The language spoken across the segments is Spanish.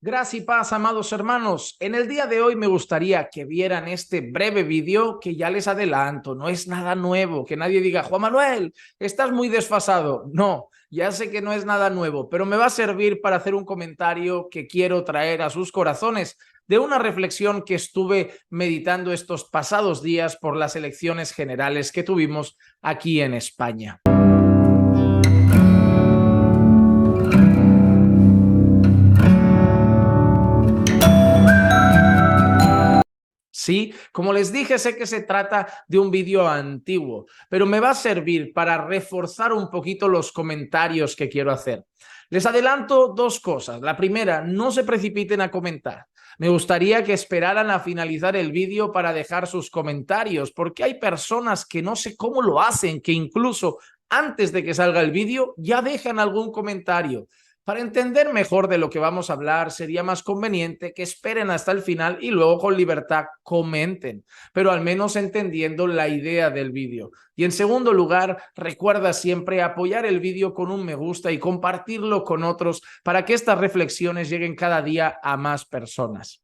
Gracias y paz, amados hermanos. En el día de hoy me gustaría que vieran este breve vídeo que ya les adelanto. No es nada nuevo, que nadie diga, Juan Manuel, estás muy desfasado. No, ya sé que no es nada nuevo, pero me va a servir para hacer un comentario que quiero traer a sus corazones de una reflexión que estuve meditando estos pasados días por las elecciones generales que tuvimos aquí en España. Sí, como les dije, sé que se trata de un vídeo antiguo, pero me va a servir para reforzar un poquito los comentarios que quiero hacer. Les adelanto dos cosas. La primera, no se precipiten a comentar. Me gustaría que esperaran a finalizar el vídeo para dejar sus comentarios, porque hay personas que no sé cómo lo hacen, que incluso antes de que salga el vídeo ya dejan algún comentario. Para entender mejor de lo que vamos a hablar, sería más conveniente que esperen hasta el final y luego con libertad comenten, pero al menos entendiendo la idea del vídeo. Y en segundo lugar, recuerda siempre apoyar el vídeo con un me gusta y compartirlo con otros para que estas reflexiones lleguen cada día a más personas.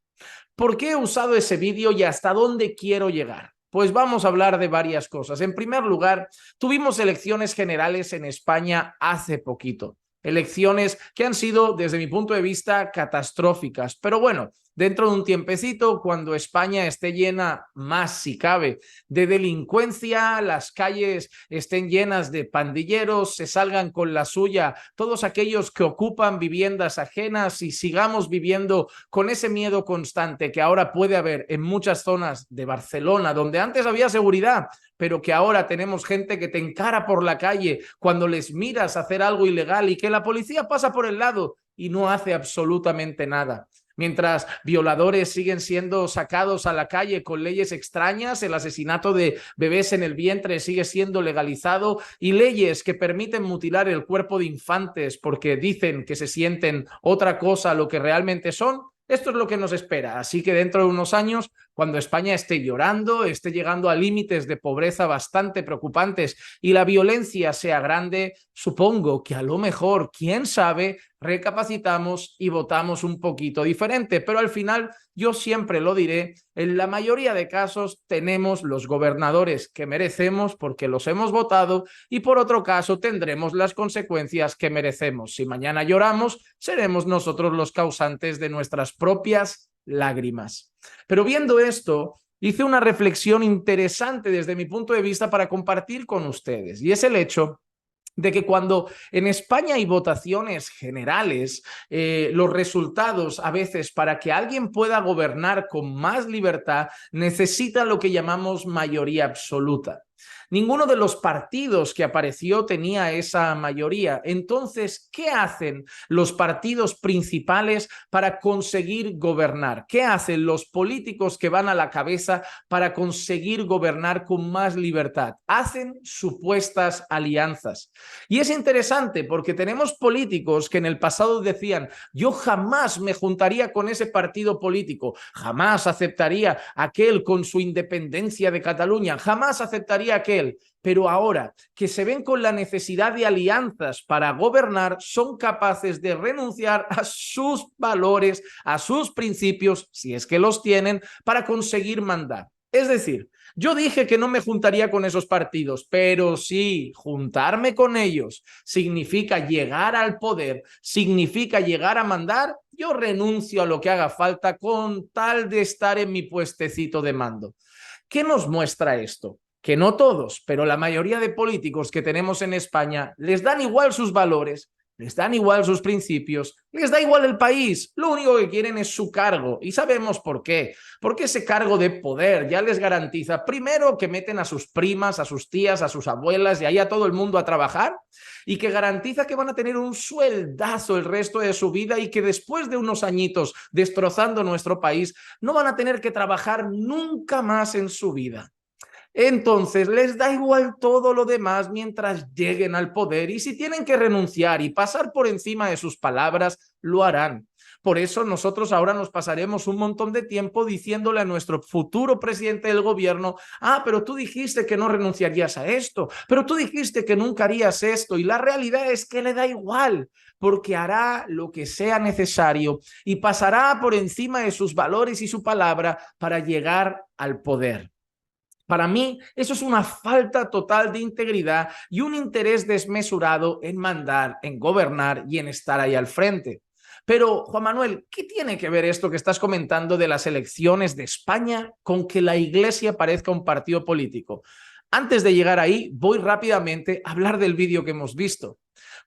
¿Por qué he usado ese vídeo y hasta dónde quiero llegar? Pues vamos a hablar de varias cosas. En primer lugar, tuvimos elecciones generales en España hace poquito. Elecciones que han sido, desde mi punto de vista, catastróficas. Pero bueno, dentro de un tiempecito, cuando España esté llena, más si cabe, de delincuencia, las calles estén llenas de pandilleros, se salgan con la suya todos aquellos que ocupan viviendas ajenas y sigamos viviendo con ese miedo constante que ahora puede haber en muchas zonas de Barcelona, donde antes había seguridad, pero que ahora tenemos gente que te encara por la calle cuando les miras hacer algo ilegal y que la policía pasa por el lado y no hace absolutamente nada. Mientras violadores siguen siendo sacados a la calle con leyes extrañas, el asesinato de bebés en el vientre sigue siendo legalizado y leyes que permiten mutilar el cuerpo de infantes porque dicen que se sienten otra cosa a lo que realmente son. Esto es lo que nos espera, así que dentro de unos años, cuando España esté llorando, esté llegando a límites de pobreza bastante preocupantes y la violencia sea grande, supongo que a lo mejor, quién sabe, recapacitamos y votamos un poquito diferente, pero al final yo siempre lo diré, en la mayoría de casos tenemos los gobernadores que merecemos porque los hemos votado y por otro caso tendremos las consecuencias que merecemos. Si mañana lloramos, seremos nosotros los causantes de nuestras propias lágrimas. Pero viendo esto, hice una reflexión interesante desde mi punto de vista para compartir con ustedes y es el hecho de que cuando en España hay votaciones generales, los resultados a veces para que alguien pueda gobernar con más libertad necesita lo que llamamos mayoría absoluta. Ninguno de los partidos que apareció tenía esa mayoría. Entonces, ¿qué hacen los partidos principales para conseguir gobernar? ¿Qué hacen los políticos que van a la cabeza para conseguir gobernar con más libertad? Hacen supuestas alianzas. Y es interesante porque tenemos políticos que en el pasado decían, yo jamás me juntaría con ese partido político, jamás aceptaría aquel con su independencia de Cataluña, jamás aceptaría aquel. Pero ahora que se ven con la necesidad de alianzas para gobernar, son capaces de renunciar a sus valores, a sus principios, si es que los tienen, para conseguir mandar. Es decir, yo dije que no me juntaría con esos partidos, pero sí, juntarme con ellos significa llegar al poder, significa llegar a mandar, yo renuncio a lo que haga falta con tal de estar en mi puestecito de mando. ¿Qué nos muestra esto? Que no todos, pero la mayoría de políticos que tenemos en España les dan igual sus valores, les dan igual sus principios, les da igual el país, lo único que quieren es su cargo y sabemos por qué. Porque ese cargo de poder ya les garantiza, primero, que meten a sus primas, a sus tías, a sus abuelas y ahí a todo el mundo a trabajar y que garantiza que van a tener un sueldazo el resto de su vida y que después de unos añitos destrozando nuestro país no van a tener que trabajar nunca más en su vida. Entonces les da igual todo lo demás mientras lleguen al poder y si tienen que renunciar y pasar por encima de sus palabras, lo harán. Por eso nosotros ahora nos pasaremos un montón de tiempo diciéndole a nuestro futuro presidente del gobierno, pero tú dijiste que no renunciarías a esto, pero tú dijiste que nunca harías esto, y la realidad es que le da igual, porque hará lo que sea necesario y pasará por encima de sus valores y su palabra para llegar al poder. Para mí, eso es una falta total de integridad y un interés desmesurado en mandar, en gobernar y en estar ahí al frente. Pero, Juan Manuel, ¿qué tiene que ver esto que estás comentando de las elecciones de España con que la Iglesia parezca un partido político? Antes de llegar ahí, voy rápidamente a hablar del vídeo que hemos visto.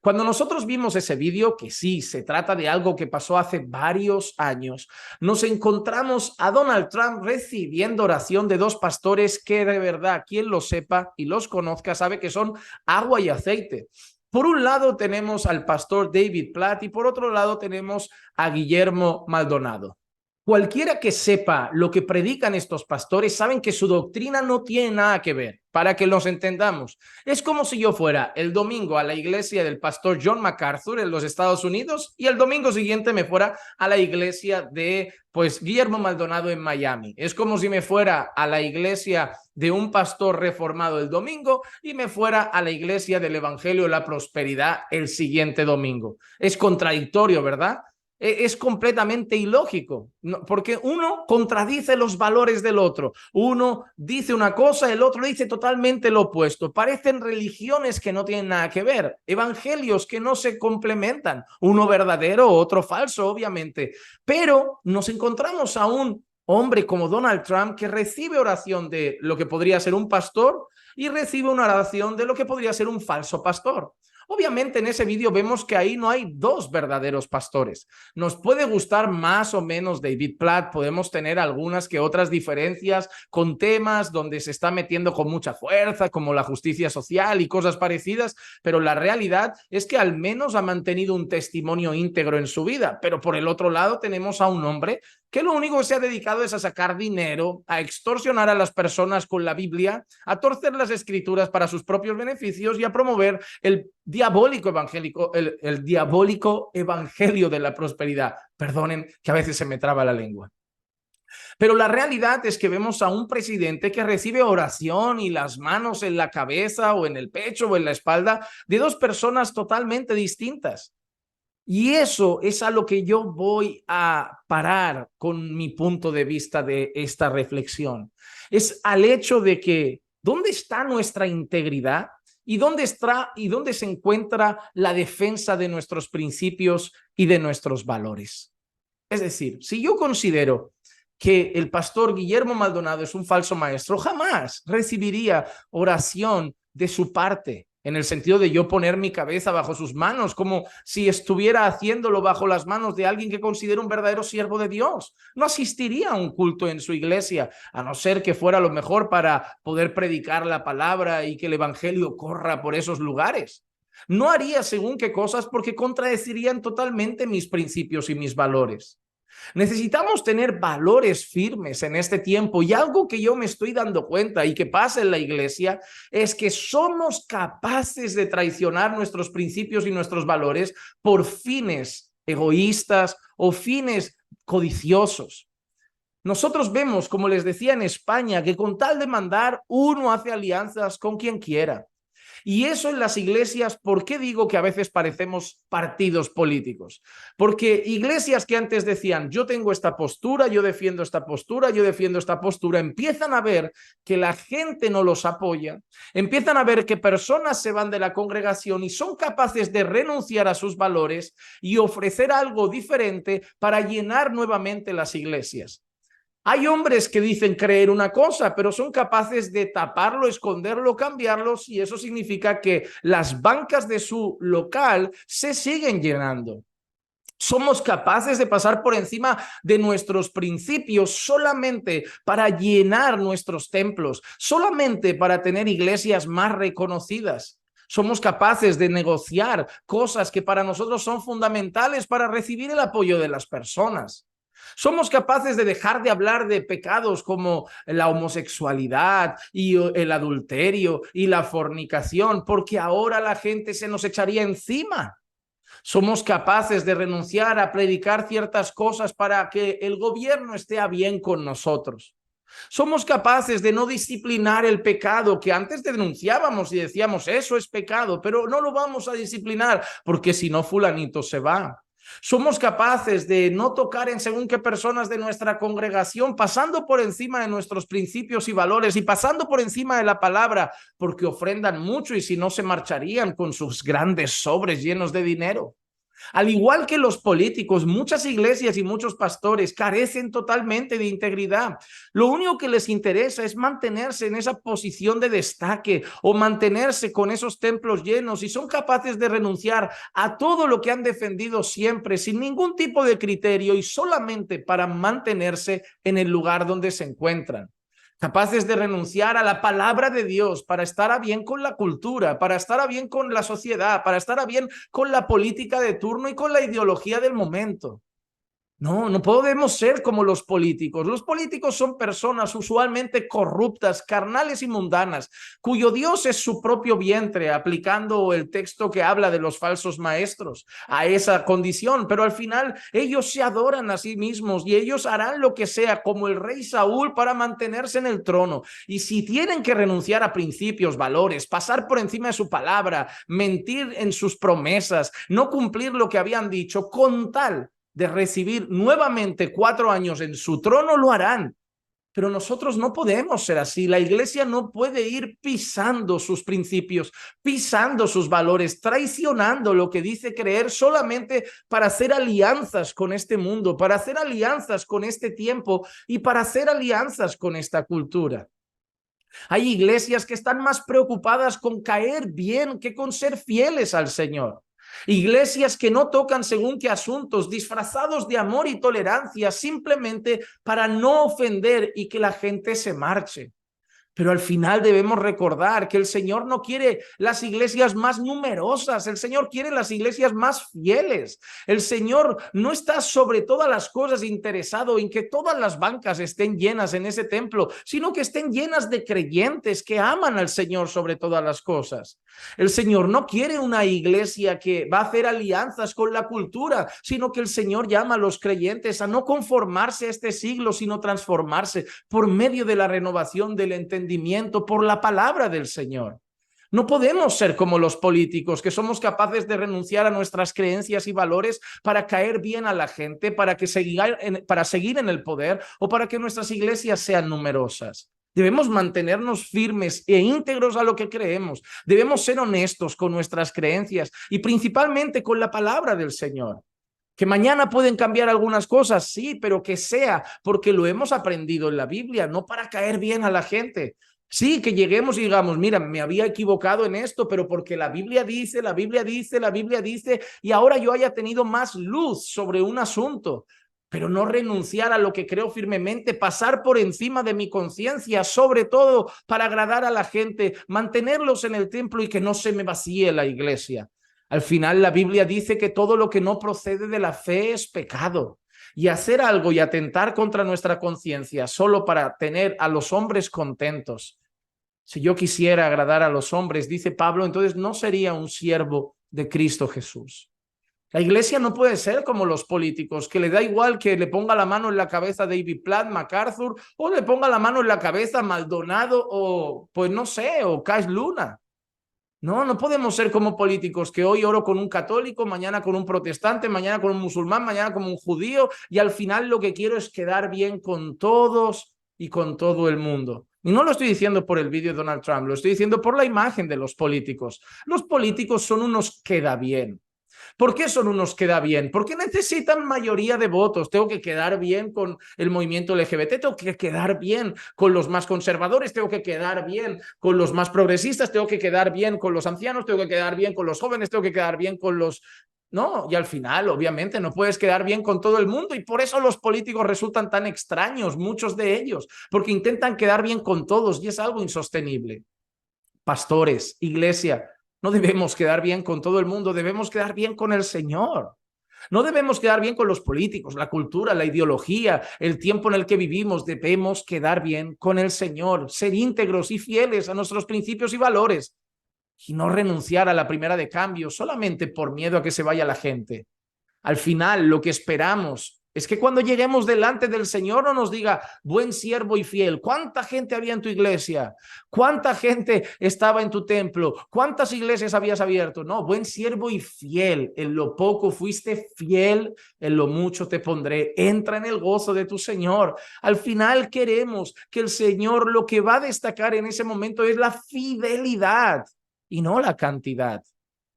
Cuando nosotros vimos ese vídeo, que sí, se trata de algo que pasó hace varios años, nos encontramos a Donald Trump recibiendo oración de dos pastores que de verdad, quien lo sepa y los conozca, sabe que son agua y aceite. Por un lado tenemos al pastor David Platt y por otro lado tenemos a Guillermo Maldonado. Cualquiera que sepa lo que predican estos pastores saben que su doctrina no tiene nada que ver, para que los entendamos. Es como si yo fuera el domingo a la iglesia del pastor John MacArthur en los Estados Unidos y el domingo siguiente me fuera a la iglesia de Guillermo Maldonado en Miami. Es como si me fuera a la iglesia de un pastor reformado el domingo y me fuera a la iglesia del Evangelio de la Prosperidad el siguiente domingo. Es contradictorio, ¿verdad? Es completamente ilógico, porque uno contradice los valores del otro. Uno dice una cosa, el otro dice totalmente lo opuesto. Parecen religiones que no tienen nada que ver, evangelios que no se complementan, uno verdadero, otro falso, obviamente. Pero nos encontramos a un hombre como Donald Trump que recibe oración de lo que podría ser un pastor y recibe una oración de lo que podría ser un falso pastor. Obviamente en ese vídeo vemos que ahí no hay dos verdaderos pastores. Nos puede gustar más o menos David Platt, podemos tener algunas que otras diferencias con temas donde se está metiendo con mucha fuerza, como la justicia social y cosas parecidas, pero la realidad es que al menos ha mantenido un testimonio íntegro en su vida. Pero por el otro lado tenemos a un hombre que lo único que se ha dedicado es a sacar dinero, a extorsionar a las personas con la Biblia, a torcer las escrituras para sus propios beneficios y a promover el diabólico evangelio de la prosperidad. Perdonen que a veces se me traba la lengua. Pero la realidad es que vemos a un presidente que recibe oración y las manos en la cabeza o en el pecho o en la espalda de dos personas totalmente distintas. Y eso es a lo que yo voy a parar con mi punto de vista de esta reflexión. Es al hecho de que, ¿dónde está nuestra integridad? ¿Y dónde se encuentra la defensa de nuestros principios y de nuestros valores? Es decir, si yo considero que el pastor Guillermo Maldonado es un falso maestro, jamás recibiría oración de su parte, en el sentido de yo poner mi cabeza bajo sus manos, como si estuviera haciéndolo bajo las manos de alguien que considero un verdadero siervo de Dios. No asistiría a un culto en su iglesia, a no ser que fuera lo mejor para poder predicar la palabra y que el evangelio corra por esos lugares. No haría según qué cosas porque contradecirían totalmente mis principios y mis valores. Necesitamos tener valores firmes en este tiempo, y algo que yo me estoy dando cuenta y que pasa en la iglesia es que somos capaces de traicionar nuestros principios y nuestros valores por fines egoístas o fines codiciosos. Nosotros vemos, como les decía, en España, que con tal de mandar, uno hace alianzas con quien quiera. Y eso en las iglesias, ¿por qué digo que a veces parecemos partidos políticos? Porque iglesias que antes decían, yo tengo esta postura, yo defiendo esta postura, yo defiendo esta postura, empiezan a ver que la gente no los apoya, empiezan a ver que personas se van de la congregación y son capaces de renunciar a sus valores y ofrecer algo diferente para llenar nuevamente las iglesias. Hay hombres que dicen creer una cosa, pero son capaces de taparlo, esconderlo, cambiarlos, y eso significa que las bancas de su local se siguen llenando. Somos capaces de pasar por encima de nuestros principios solamente para llenar nuestros templos, solamente para tener iglesias más reconocidas. Somos capaces de negociar cosas que para nosotros son fundamentales para recibir el apoyo de las personas. Somos capaces de dejar de hablar de pecados como la homosexualidad y el adulterio y la fornicación, porque ahora la gente se nos echaría encima. Somos capaces de renunciar a predicar ciertas cosas para que el gobierno esté a bien con nosotros. Somos capaces de no disciplinar el pecado que antes denunciábamos y decíamos, eso es pecado, pero no lo vamos a disciplinar porque si no, fulanito se va. Somos capaces de no tocar en según qué personas de nuestra congregación, pasando por encima de nuestros principios y valores y pasando por encima de la palabra, porque ofrendan mucho y si no se marcharían con sus grandes sobres llenos de dinero. Al igual que los políticos, muchas iglesias y muchos pastores carecen totalmente de integridad. Lo único que les interesa es mantenerse en esa posición de destaque o mantenerse con esos templos llenos y son capaces de renunciar a todo lo que han defendido siempre sin ningún tipo de criterio y solamente para mantenerse en el lugar donde se encuentran. Capaces de renunciar a la palabra de Dios para estar a bien con la cultura, para estar a bien con la sociedad, para estar a bien con la política de turno y con la ideología del momento. No podemos ser como los políticos. Los políticos son personas usualmente corruptas, carnales y mundanas, cuyo Dios es su propio vientre, aplicando el texto que habla de los falsos maestros a esa condición. Pero al final ellos se adoran a sí mismos y ellos harán lo que sea como el rey Saúl para mantenerse en el trono. Y si tienen que renunciar a principios, valores, pasar por encima de su palabra, mentir en sus promesas, no cumplir lo que habían dicho, con tal de recibir nuevamente 4 años en su trono, lo harán. Pero nosotros no podemos ser así. La iglesia no puede ir pisando sus principios, pisando sus valores, traicionando lo que dice creer solamente para hacer alianzas con este mundo, para hacer alianzas con este tiempo y para hacer alianzas con esta cultura. Hay iglesias que están más preocupadas con caer bien que con ser fieles al Señor. Iglesias que no tocan según qué asuntos, disfrazados de amor y tolerancia simplemente para no ofender y que la gente se marche. Pero al final debemos recordar que el Señor no quiere las iglesias más numerosas, el Señor quiere las iglesias más fieles. El Señor no está sobre todas las cosas interesado en que todas las bancas estén llenas en ese templo, sino que estén llenas de creyentes que aman al Señor sobre todas las cosas. El Señor no quiere una iglesia que va a hacer alianzas con la cultura, sino que el Señor llama a los creyentes a no conformarse a este siglo, sino transformarse por medio de la renovación del entendimiento por la palabra del Señor. No podemos ser como los políticos, que somos capaces de renunciar a nuestras creencias y valores para caer bien a la gente, para seguir en el poder o para que nuestras iglesias sean numerosas. Debemos mantenernos firmes e íntegros a lo que creemos. Debemos ser honestos con nuestras creencias y principalmente con la palabra del Señor. Que mañana pueden cambiar algunas cosas, sí, pero que sea porque lo hemos aprendido en la Biblia, no para caer bien a la gente. Sí, que lleguemos y digamos, mira, me había equivocado en esto, pero porque la Biblia dice, la Biblia dice, la Biblia dice, y ahora yo haya tenido más luz sobre un asunto, pero no renunciar a lo que creo firmemente, pasar por encima de mi conciencia, sobre todo para agradar a la gente, mantenerlos en el templo y que no se me vacíe la iglesia. Al final la Biblia dice que todo lo que no procede de la fe es pecado. Y hacer algo y atentar contra nuestra conciencia solo para tener a los hombres contentos. Si yo quisiera agradar a los hombres, dice Pablo, entonces no sería un siervo de Cristo Jesús. La iglesia no puede ser como los políticos, que le da igual que le ponga la mano en la cabeza David Platt, MacArthur, o le ponga la mano en la cabeza Maldonado o, pues no sé, o Cash Luna. No podemos ser como políticos que hoy oro con un católico, mañana con un protestante, mañana con un musulmán, mañana con un judío y al final lo que quiero es quedar bien con todos y con todo el mundo. Y no lo estoy diciendo por el vídeo de Donald Trump, lo estoy diciendo por la imagen de los políticos. Los políticos son unos queda bien. ¿Por qué son unos queda bien? Porque necesitan mayoría de votos. Tengo que quedar bien con el movimiento LGBT, tengo que quedar bien con los más conservadores, tengo que quedar bien con los más progresistas, tengo que quedar bien con los ancianos, tengo que quedar bien con los jóvenes, tengo que quedar bien con los... No, y al final, obviamente, no puedes quedar bien con todo el mundo y por eso los políticos resultan tan extraños, muchos de ellos, porque intentan quedar bien con todos y es algo insostenible. Pastores, iglesia, no debemos quedar bien con todo el mundo, debemos quedar bien con el Señor. No debemos quedar bien con los políticos, la cultura, la ideología, el tiempo en el que vivimos. Debemos quedar bien con el Señor, ser íntegros y fieles a nuestros principios y valores. y no renunciar a la primera de cambio solamente por miedo a que se vaya la gente. Al final, lo que esperamos es que cuando lleguemos delante del Señor no nos diga, buen siervo y fiel. ¿Cuánta gente había en tu iglesia? ¿Cuánta gente estaba en tu templo? ¿Cuántas iglesias habías abierto? No, buen siervo y fiel. En lo poco fuiste fiel, en lo mucho te pondré. Entra en el gozo de tu Señor. Al final queremos que el Señor lo que va a destacar en ese momento es la fidelidad y no la cantidad.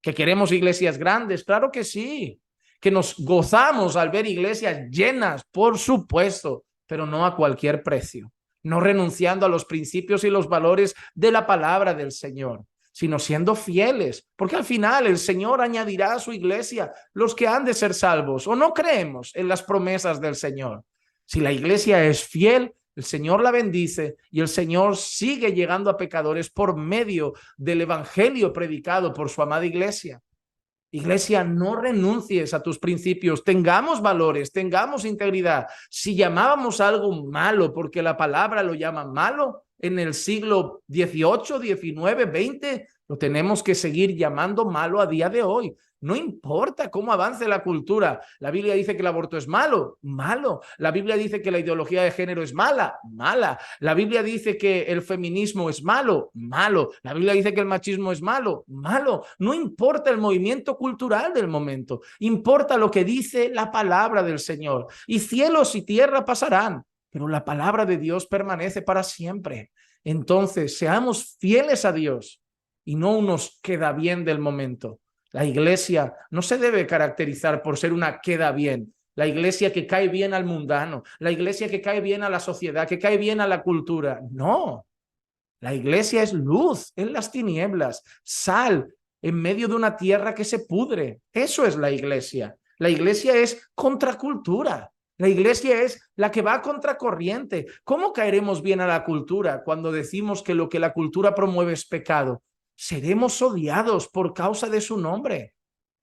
¿Que queremos iglesias grandes? Claro que sí. Que nos gozamos al ver iglesias llenas, por supuesto, pero no a cualquier precio, no renunciando a los principios y los valores de la palabra del Señor, sino siendo fieles, porque al final el Señor añadirá a su iglesia los que han de ser salvos. ¿O no creemos en las promesas del Señor? Si la iglesia es fiel, el Señor la bendice y el Señor sigue llegando a pecadores por medio del evangelio predicado por su amada iglesia. Iglesia, no renuncies a tus principios, tengamos valores, tengamos integridad. Si llamábamos algo malo porque la palabra lo llama malo en el siglo XVIII, XIX, XX, lo tenemos que seguir llamando malo a día de hoy. No importa cómo avance la cultura. La Biblia dice que el aborto es malo, malo. La Biblia dice que la ideología de género es mala, mala. La Biblia dice que el feminismo es malo, malo. La Biblia dice que el machismo es malo, malo. No importa el movimiento cultural del momento. Importa lo que dice la palabra del Señor. Y cielos y tierra pasarán, pero la palabra de Dios permanece para siempre. Entonces, seamos fieles a Dios y no unos queda bien del momento. La iglesia no se debe caracterizar por ser una queda bien. La iglesia que cae bien al mundano, la iglesia que cae bien a la sociedad, que cae bien a la cultura. No, la iglesia es luz en las tinieblas, sal en medio de una tierra que se pudre. Eso es la iglesia. La iglesia es contracultura. La iglesia es la que va a contracorriente. ¿Cómo caeremos bien a la cultura cuando decimos que lo que la cultura promueve es pecado? Seremos odiados por causa de su nombre,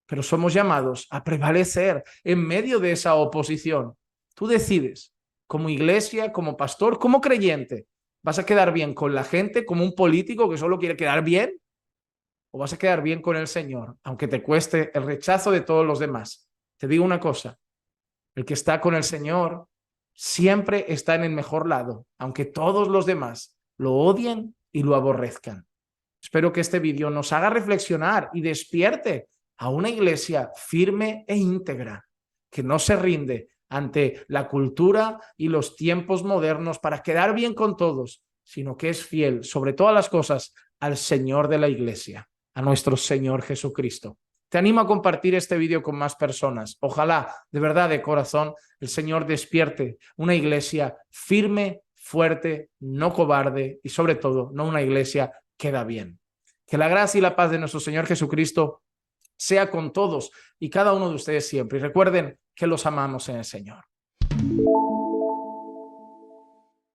pero somos llamados a prevalecer en medio de esa oposición. Tú decides, como iglesia, como pastor, como creyente, ¿vas a quedar bien con la gente como un político que solo quiere quedar bien? ¿O vas a quedar bien con el Señor, aunque te cueste el rechazo de todos los demás? Te digo una cosa, el que está con el Señor siempre está en el mejor lado, aunque todos los demás lo odien y lo aborrezcan. Espero que este vídeo nos haga reflexionar y despierte a una iglesia firme e íntegra, que no se rinde ante la cultura y los tiempos modernos para quedar bien con todos, sino que es fiel sobre todas las cosas al Señor de la iglesia, a nuestro Señor Jesucristo. Te animo a compartir este vídeo con más personas. Ojalá, de verdad, de corazón, el Señor despierte una iglesia firme, fuerte, no cobarde y sobre todo, no una iglesia queda bien. Que la gracia y la paz de nuestro Señor Jesucristo sea con todos y cada uno de ustedes siempre. Y recuerden que los amamos en el Señor.